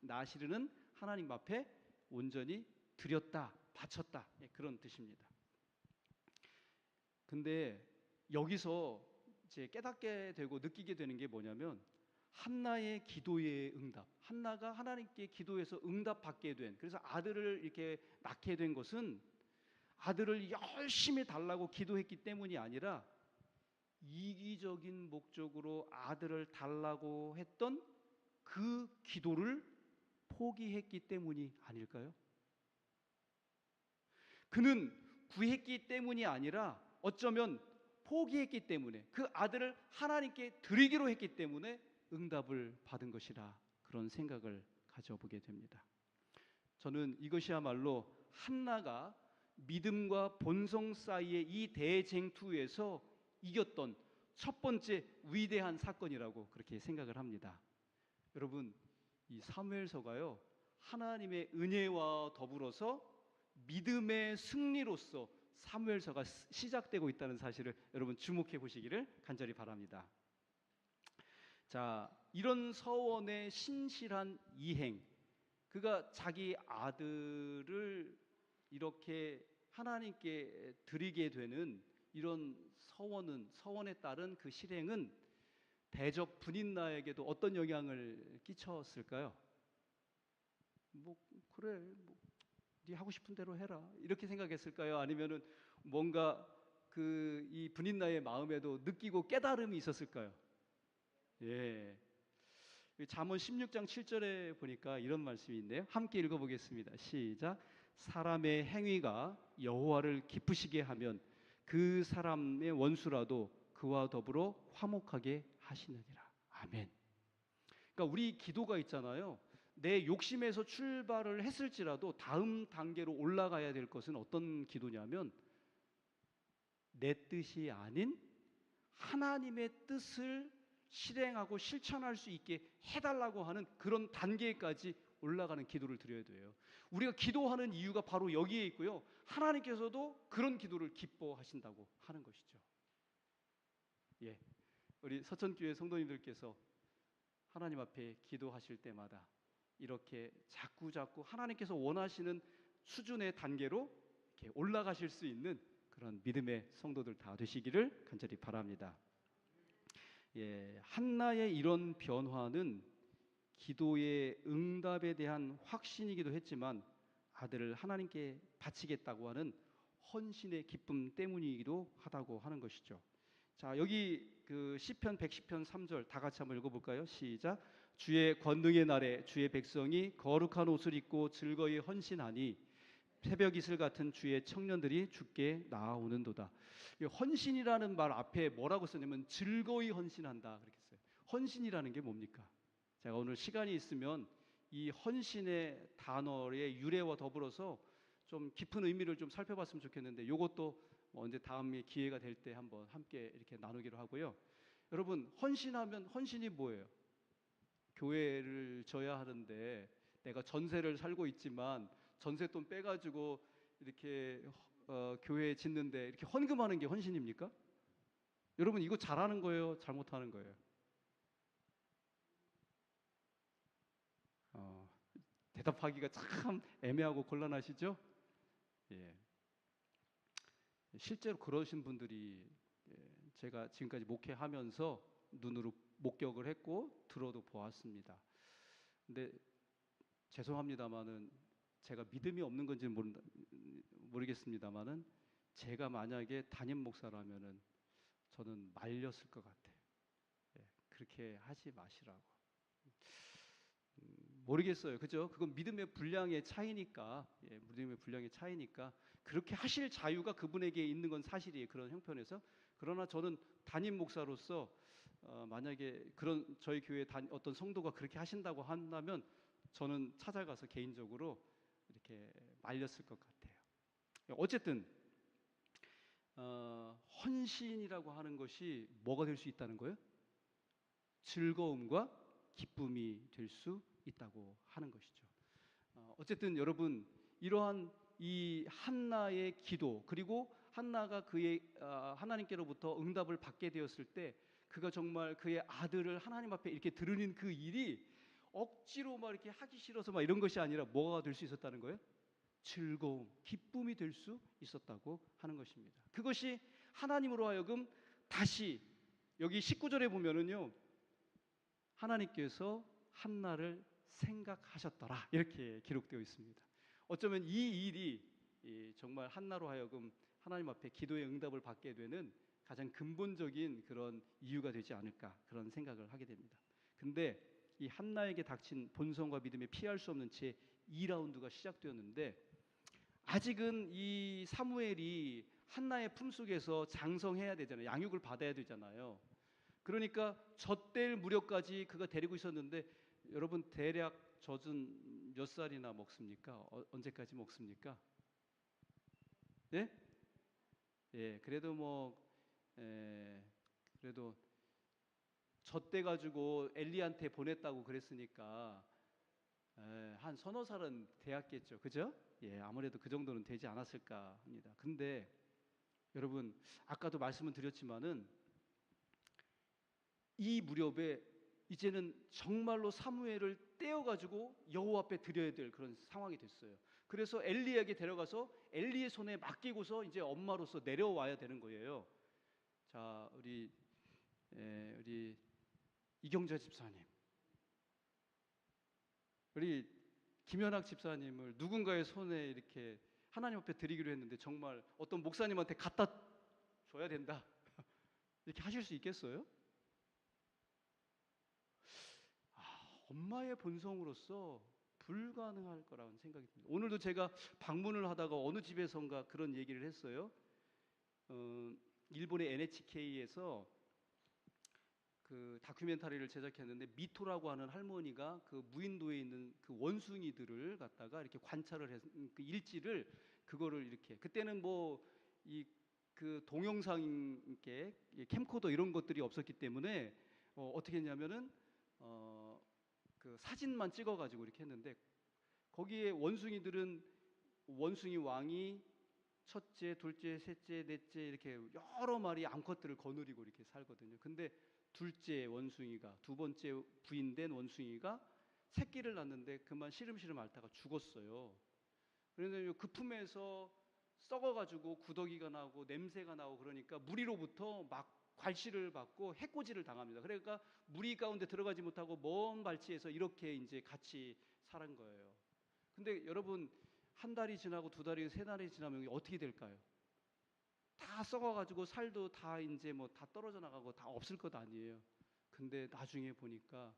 나시르는 하나님 앞에 온전히 드렸다, 바쳤다, 그런 뜻입니다. 근데 여기서 이제 깨닫게 되고 느끼게 되는 게 뭐냐면 한나의 기도의 응답, 한나가 하나님께 기도해서 응답받게 된, 그래서 아들을 이렇게 낳게 된 것은 아들을 열심히 달라고 기도했기 때문이 아니라 이기적인 목적으로 아들을 달라고 했던 그 기도를 포기했기 때문이 아닐까요? 그는 구했기 때문이 아니라 어쩌면 포기했기 때문에 그 아들을 하나님께 드리기로 했기 때문에 응답을 받은 것이라 그런 생각을 가져보게 됩니다. 저는 이것이야말로 한나가 믿음과 본성 사이의 이 대쟁투에서 이겼던 첫 번째 위대한 사건이라고 그렇게 생각을 합니다. 여러분, 이 사무엘서가요, 하나님의 은혜와 더불어서 믿음의 승리로서 사무엘서가 시작되고 있다는 사실을 여러분 주목해 보시기를 간절히 바랍니다. 자, 이런 서원의 신실한 이행, 그가 자기 아들을 이렇게 하나님께 드리게 되는 이런 서원에 따른 그 실행은 대적 분인나에게도 어떤 영향을 끼쳤을까요? 그래, 네 하고 싶은 대로 해라, 이렇게 생각했을까요? 아니면은 뭔가 이 브닌나의 마음에도 느끼고 깨달음이 있었을까요? 예. 잠언 16장 7절에 보니까 이런 말씀이 있네요. 함께 읽어보겠습니다. 시작. 사람의 행위가 여호와를 기쁘시게 하면 그 사람의 원수라도 그와 더불어 화목하게 하시느니라. 아멘. 그러니까 우리 기도가 있잖아요. 내 욕심에서 출발을 했을지라도 다음 단계로 올라가야 될 것은 어떤 기도냐면 내 뜻이 아닌 하나님의 뜻을 실행하고 실천할 수 있게 해달라고 하는 그런 단계까지 올라가는 기도를 드려야 돼요. 우리가 기도하는 이유가 바로 여기에 있고요. 하나님께서도 그런 기도를 기뻐하신다고 하는 것이죠. 예, 우리 서천교회 성도님들께서 하나님 앞에 기도하실 때마다 이렇게 자꾸 하나님께서 원하시는 수준의 단계로 이렇게 올라가실 수 있는 그런 믿음의 성도들 다 되시기를 간절히 바랍니다. 예, 한나의 이런 변화는 기도의 응답에 대한 확신이기도 했지만 아들을 하나님께 바치겠다고 하는 헌신의 기쁨 때문이기도 하다고 하는 것이죠. 자, 여기 그 시편 110편 3절 다 같이 한번 읽어볼까요? 시작. 주의 권능의 날에 주의 백성이 거룩한 옷을 입고 즐거이 헌신하니 새벽 이슬 같은 주의 청년들이 주께 나아오는도다. 헌신이라는 말 앞에 뭐라고 썼냐면 즐거이 헌신한다 그렇게 써요. 헌신이라는 게 뭡니까? 제가 오늘 시간이 있으면 이 헌신의 단어의 유래와 더불어서 좀 깊은 의미를 좀 살펴봤으면 좋겠는데 이것도 언제 다음에 기회가 될 때 한번 함께 이렇게 나누기로 하고요. 여러분, 헌신하면 헌신이 뭐예요? 교회를 져야 하는데 내가 전세를 살고 있지만 전세돈 빼가지고 이렇게 교회 짓는데 이렇게 헌금하는 게 헌신입니까? 여러분, 이거 잘하는 거예요? 잘못하는 거예요? 대답하기가 참 애매하고 곤란하시죠? 예. 실제로 그러신 분들이 제가 지금까지 목회하면서 눈으로 목격을 했고 들어도 보았습니다. 근데 죄송합니다만은 제가 믿음이 없는 건지는 모르겠습니다만은 제가 만약에 담임 목사라면은 저는 말렸을 것 같아요. 예, 그렇게 하지 마시라고. 모르겠어요. 그죠? 그건 믿음의 분량의 차이니까, 예, 믿음의 분량의 차이니까 그렇게 하실 자유가 그분에게 있는 건 사실이에요. 그런 형편에서. 그러나 저는 담임 목사로서 만약에 그런 저희 교회 어떤 성도가 그렇게 하신다고 한다면 저는 찾아가서 개인적으로 이렇게 말렸을 것 같아요. 어쨌든 헌신이라고 하는 것이 뭐가 될 수 있다는 거예요? 즐거움과 기쁨이 될 수 있다고 하는 것이죠. 어쨌든 여러분, 이러한 이 한나의 기도, 그리고 한나가 그의 하나님께로부터 응답을 받게 되었을 때 그가 정말 그의 아들을 하나님 앞에 이렇게 드리는 그 일이 억지로 막 이렇게 하기 싫어서 막 이런 것이 아니라 뭐가 될 수 있었다는 거예요? 즐거움, 기쁨이 될 수 있었다고 하는 것입니다. 그것이 하나님으로 하여금 다시 여기 19절에 보면은요, 하나님께서 한나를 생각하셨더라 이렇게 기록되어 있습니다. 어쩌면 이 일이 정말 한나로 하여금 하나님 앞에 기도의 응답을 받게 되는 가장 근본적인 그런 이유가 되지 않을까 그런 생각을 하게 됩니다. 근데 이 한나에게 닥친 본성과 믿음에 피할 수 없는 제 2라운드가 시작되었는데 아직은 이 사무엘이 한나의 품속에서 장성해야 되잖아요. 양육을 받아야 되잖아요. 그러니까 젖될 무렵까지 그가 데리고 있었는데 여러분, 대략 젖은 몇 살이나 먹습니까? 언제까지 먹습니까? 네? 예, 그래도 젖대 가지고 엘리한테 보냈다고 그랬으니까 한 서너 살은 되었겠죠, 그죠? 예, 아무래도 그 정도는 되지 않았을까 합니다. 근데 여러분, 아까도 말씀을 드렸지만은 이 무렵에 이제는 정말로 사무엘을 떼어가지고 여호와 앞에 드려야 될 그런 상황이 됐어요. 그래서 엘리에게 데려가서 엘리의 손에 맡기고서 이제 엄마로서 내려와야 되는 거예요. 자, 우리 이경자 집사님, 우리 김연학 집사님을 누군가의 손에 이렇게 하나님 앞에 드리기로 했는데 정말 어떤 목사님한테 갖다 줘야 된다. 이렇게 하실 수 있겠어요? 엄마의 본성으로서 불가능할 거라는 생각이 듭니다. 오늘도 제가 방문을 하다가 어느 집에선가 그런 얘기를 했어요. 일본의 NHK에서 그 다큐멘터리를 제작했는데 미토라고 하는 할머니가 그 무인도에 있는 그 원숭이들을 갖다가 이렇게 관찰을 해서 그 일지를 그거를 이렇게 그때는 뭐 이 그 동영상 이렇게 캠코더 이런 것들이 없었기 때문에 어떻게 했냐면은 그 사진만 찍어가지고 이렇게 했는데 거기에 원숭이들은 원숭이 왕이 첫째, 둘째, 셋째, 넷째 이렇게 여러 마리 암컷들을 거느리고 이렇게 살거든요. 근데 둘째 원숭이가 두 번째 부인된 원숭이가 새끼를 낳는데 그만 시름시름 앓다가 죽었어요. 그런데 그 품에서 썩어가지고 구더기가 나고 냄새가 나고 그러니까 무리로부터 막 괄시를 받고 해코지를 당합니다. 그러니까 무리 가운데 들어가지 못하고 먼 발치에서 이렇게 이제 같이 살은 거예요. 근데 여러분 한 달이 지나고 두 달이 세 달이 지나면 어떻게 될까요? 다 썩어가지고 살도 다 이제 뭐 다 떨어져 나가고 다 없을 것 아니에요. 근데 나중에 보니까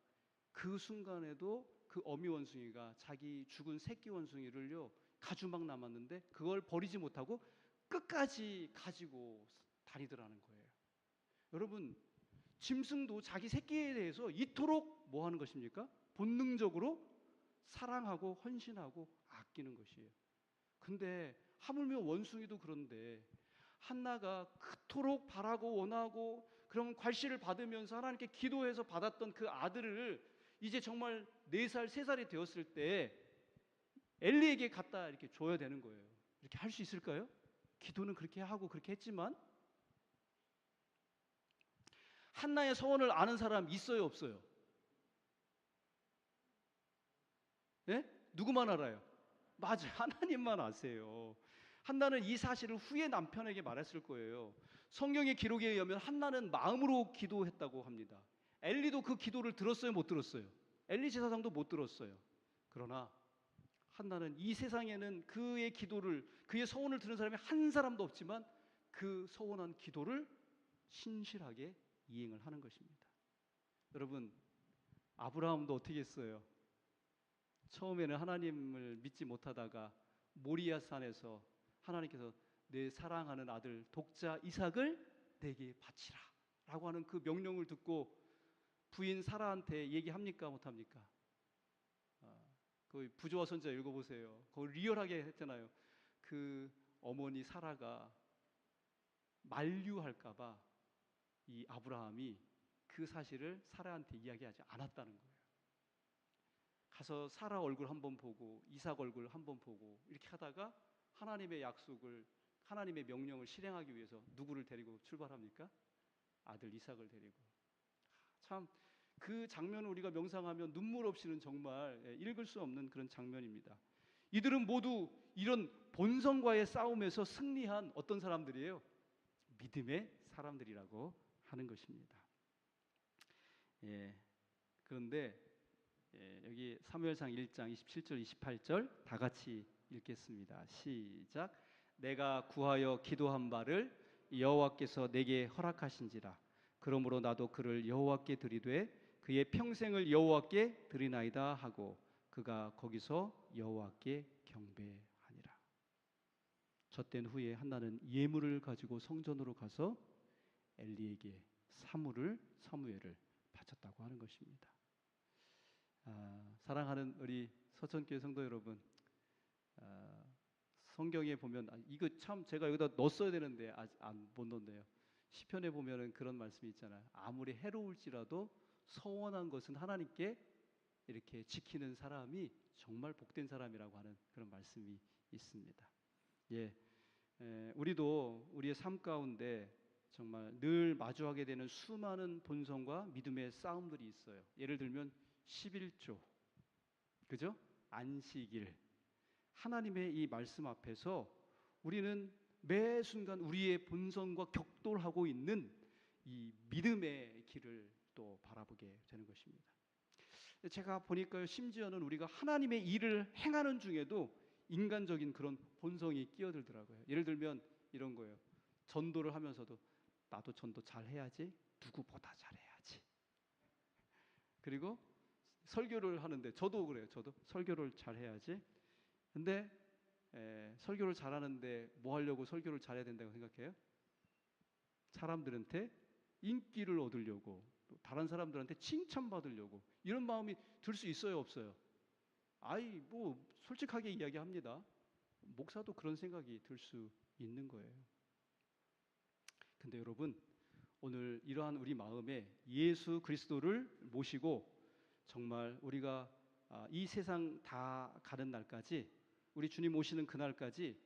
그 순간에도 그 어미 원숭이가 자기 죽은 새끼 원숭이를요 가주막 남았는데 그걸 버리지 못하고 끝까지 가지고 다니더라는 거예요. 여러분 짐승도 자기 새끼에 대해서 이토록 뭐 하는 것입니까? 본능적으로 사랑하고 헌신하고 아끼는 것이에요. 근데 하물며 원숭이도 그런데 한나가 그토록 바라고 원하고 그런 괄시를 받으면서 하나님께 기도해서 받았던 그 아들을 이제 정말 4살, 3살이 되었을 때 엘리에게 갖다 이렇게 줘야 되는 거예요. 이렇게 할 수 있을까요? 기도는 그렇게 하고 그렇게 했지만 한나의 서원을 아는 사람 있어요, 없어요? 예? 누구만 알아요? 맞아요. 하나님만 아세요. 한나는 이 사실을 후에 남편에게 말했을 거예요. 성경의 기록에 의하면 한나는 마음으로 기도했다고 합니다. 엘리도 그 기도를 들었어요, 못 들었어요? 엘리 제사장도 못 들었어요. 그러나 한나는 이 세상에는 그의 기도를, 그의 서원을 들은 사람이 한 사람도 없지만 그 서원한 기도를 신실하게 이행을 하는 것입니다. 여러분, 아브라함도 어떻게 했어요? 처음에는 하나님을 믿지 못하다가 모리아 산에서 하나님께서 내 사랑하는 아들 독자 이삭을 내게 바치라 라고 하는 그 명령을 듣고 부인 사라한테 얘기합니까 못합니까? 그 부조와 선지자 읽어보세요. 거기 리얼하게 했잖아요. 그 어머니 사라가 만류할까봐 이 아브라함이 그 사실을 사라한테 이야기하지 않았다는 거예요. 가서 사라 얼굴 한번 보고 이삭 얼굴 한번 보고 이렇게 하다가 하나님의 약속을, 하나님의 명령을 실행하기 위해서 누구를 데리고 출발합니까? 아들 이삭을 데리고. 참 그 장면을 우리가 명상하면 눈물 없이는 정말 읽을 수 없는 그런 장면입니다. 이들은 모두 이런 본성과의 싸움에서 승리한 어떤 사람들이에요? 믿음의 사람들이라고 하는 것입니다. 그런데 여기 사무엘상 1장 27절 28절 다 같이 읽겠습니다. 시작. 내가 구하여 기도한 바를 여호와께서 내게 허락하신지라. 그러므로 나도 그를 여호와께 드리되 그의 평생을 여호와께 드리나이다 하고 그가 거기서 여호와께 경배하니라. 젖된 후에 한나는 예물을 가지고 성전으로 가서 엘리에게 사무엘을 바쳤다고 하는 것입니다. 사랑하는 우리 서천교회 성도 여러분, 성경에 보면 이거 참 제가 여기다 넣었어야 되는데 아직 못 넣었네요. 시편에 보면은 그런 말씀이 있잖아요. 아무리 해로울지라도 서원한 것은 하나님께 이렇게 지키는 사람이 정말 복된 사람이라고 하는 그런 말씀이 있습니다. 우리도 우리의 삶 가운데 정말 늘 마주하게 되는 수많은 본성과 믿음의 싸움들이 있어요. 예를 들면 11조, 그죠? 안식일, 하나님의 이 말씀 앞에서 우리는 매 순간 우리의 본성과 격돌하고 있는 이 믿음의 길을 또 바라보게 되는 것입니다. 제가 보니까요, 심지어는 우리가 하나님의 일을 행하는 중에도 인간적인 그런 본성이 끼어들더라고요. 예를 들면 이런 거예요. 전도를 하면서도 나도 전도 잘 해야지, 누구보다 잘해야지. 그리고 설교를 하는데 저도 그래요. 저도 설교를 잘 해야지. 근데 설교를 잘하는데 뭐 하려고 설교를 잘해야 된다고 생각해요? 사람들한테 인기를 얻으려고, 또 다른 사람들한테 칭찬받으려고, 이런 마음이 들 수 있어요, 없어요? 아이, 뭐 솔직하게 이야기합니다. 목사도 그런 생각이 들 수 있는 거예요. 근데 여러분, 오늘 이러한 우리 마음에 예수 그리스도를 모시고 정말 우리가 이 세상 다 가는 날까지, 우리 주님 오시는 그날까지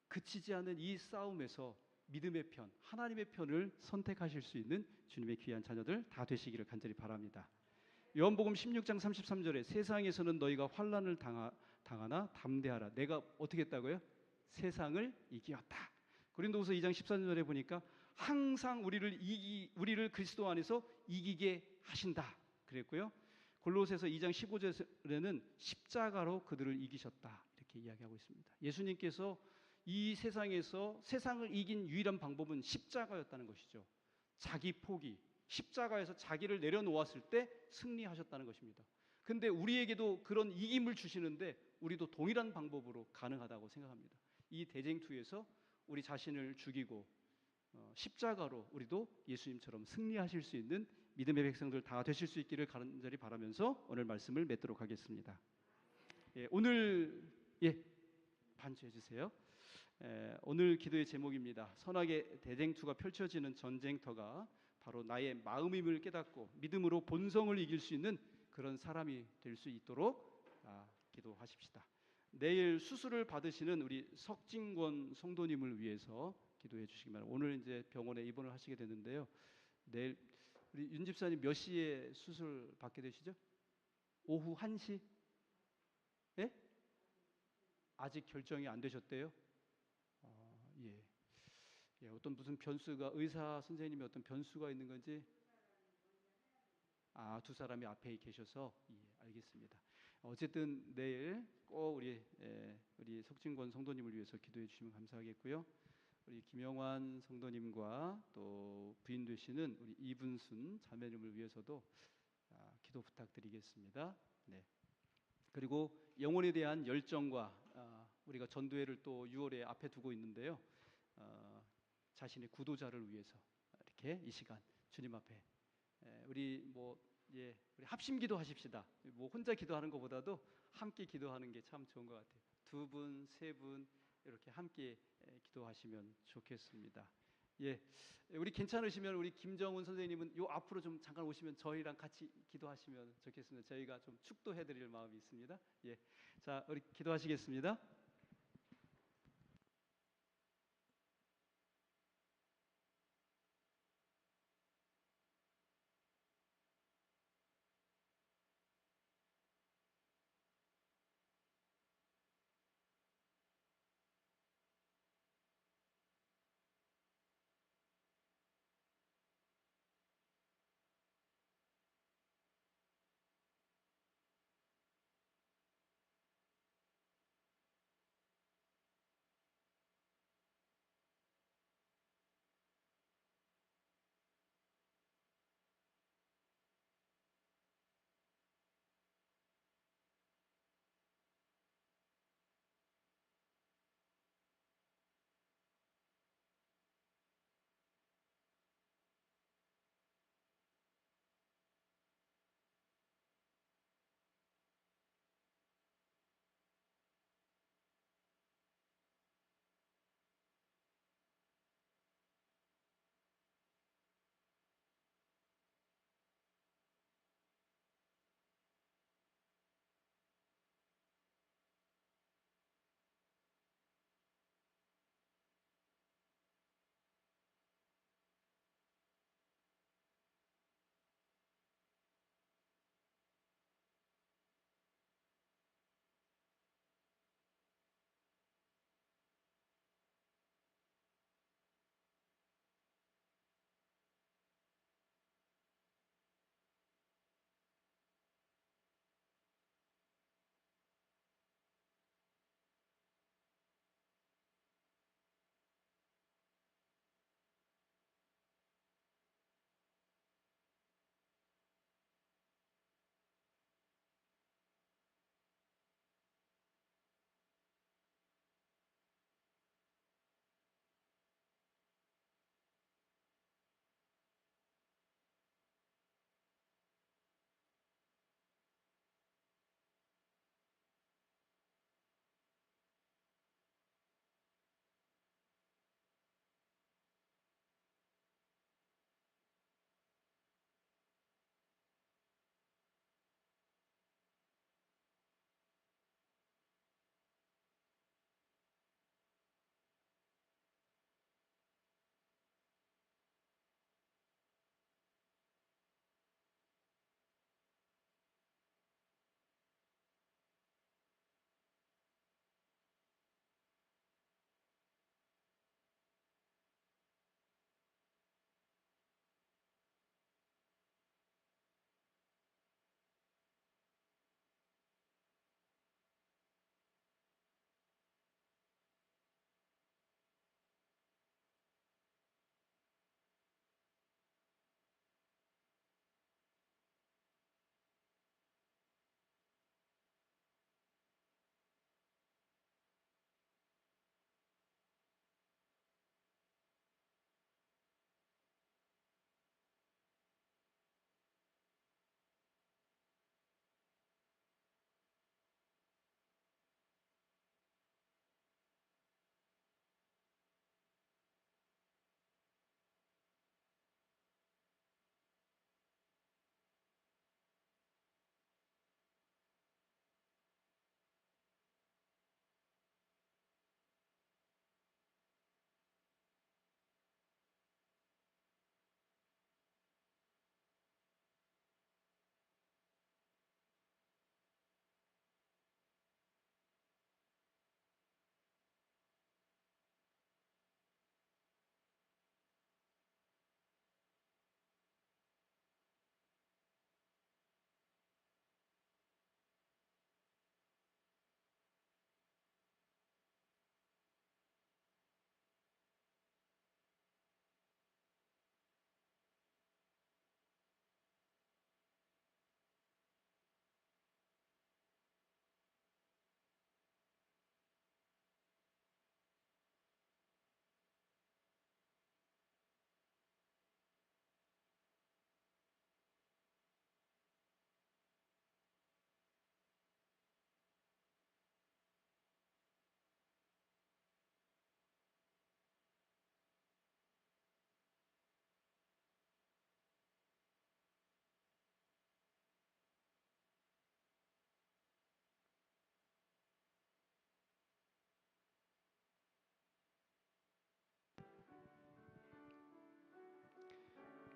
그치지 않는 이 싸움에서 믿음의 편, 하나님의 편을 선택하실 수 있는 주님의 귀한 자녀들 다 되시기를 간절히 바랍니다. 요한복음 16장 33절에 세상에서는 너희가 환난을 당하나 담대하라. 내가 어떻게 했다고요? 세상을 이기었다. 고린도후서 2장 14절에 보니까 항상 우리를 그리스도 안에서 이기게 하신다 그랬고요. 골로새서 2장 15절에는 십자가로 그들을 이기셨다 이렇게 이야기하고 있습니다. 예수님께서 이 세상에서 세상을 이긴 유일한 방법은 십자가였다는 것이죠. 자기 포기, 십자가에서 자기를 내려놓았을 때 승리하셨다는 것입니다. 근데 우리에게도 그런 이김을 주시는데 우리도 동일한 방법으로 가능하다고 생각합니다. 이 대쟁투에서 우리 자신을 죽이고 십자가로 우리도 예수님처럼 승리하실 수 있는 믿음의 백성들 다 되실 수 있기를 간절히 바라면서 오늘 말씀을 맺도록 하겠습니다. 오늘 반주해 주세요. 오늘 기도의 제목입니다. 선악의 대쟁투가 펼쳐지는 전쟁터가 바로 나의 마음임을 깨닫고 믿음으로 본성을 이길 수 있는 그런 사람이 될 수 있도록 기도하십시다. 내일 수술을 받으시는 우리 석진권 성도님을 위해서 기도해 주시기 바랍니다. 오늘 이제 병원에 입원을 하시게 됐는데요. 내일 우리 윤 집사님 몇 시에 수술 받게 되시죠? 오후 1시? 예? 아직 결정이 안 되셨대요? 예. 어떤 무슨 변수가, 의사 선생님이 어떤 변수가 있는 건지. 두 사람이 앞에 계셔서. 알겠습니다. 어쨌든 내일 꼭 우리 석진권 성도님을 위해서 기도해 주시면 감사하겠고요. 우리 김영환 성도님과 또 부인 되시는 우리 이분순 자매님을 위해서도 기도 부탁드리겠습니다. 네. 그리고 영혼에 대한 열정과 우리가 전도회를 또 6월에 앞에 두고 있는데요. 자신의 구도자를 위해서 이렇게 이 시간 주님 앞에 우리 합심 기도하십시다. 뭐 혼자 기도하는 것보다도 함께 기도하는 게 참 좋은 것 같아요. 2분, 3분 이렇게 함께 기도하시면 좋겠습니다. 우리 괜찮으시면 우리 김정훈 선생님은 요 앞으로 좀 잠깐 오시면 저희랑 같이 기도하시면 좋겠습니다. 저희가 좀 축도해드릴 마음이 있습니다. 자, 우리 기도하시겠습니다.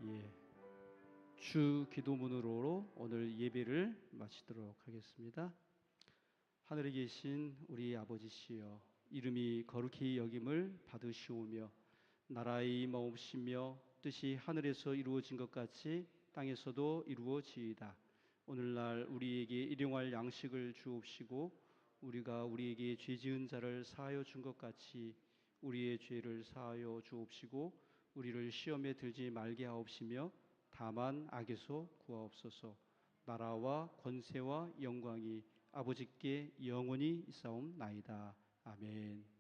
예, 주 기도문으로 오늘 예배를 마치도록 하겠습니다. 하늘에 계신 우리 아버지시여, 이름이 거룩히 여김을 받으시오며 나라의 임하옵시며 뜻이 하늘에서 이루어진 것 같이 땅에서도 이루어지이다. 오늘날 우리에게 일용할 양식을 주옵시고 우리가 우리에게 죄 지은 자를 사하여 준 것 같이 우리의 죄를 사하여 주옵시고 우리를 시험에 들지 말게 하옵시며 다만 악에서 구하옵소서. 나라와 권세와 영광이 아버지께 영원히 있사옵나이다. 아멘.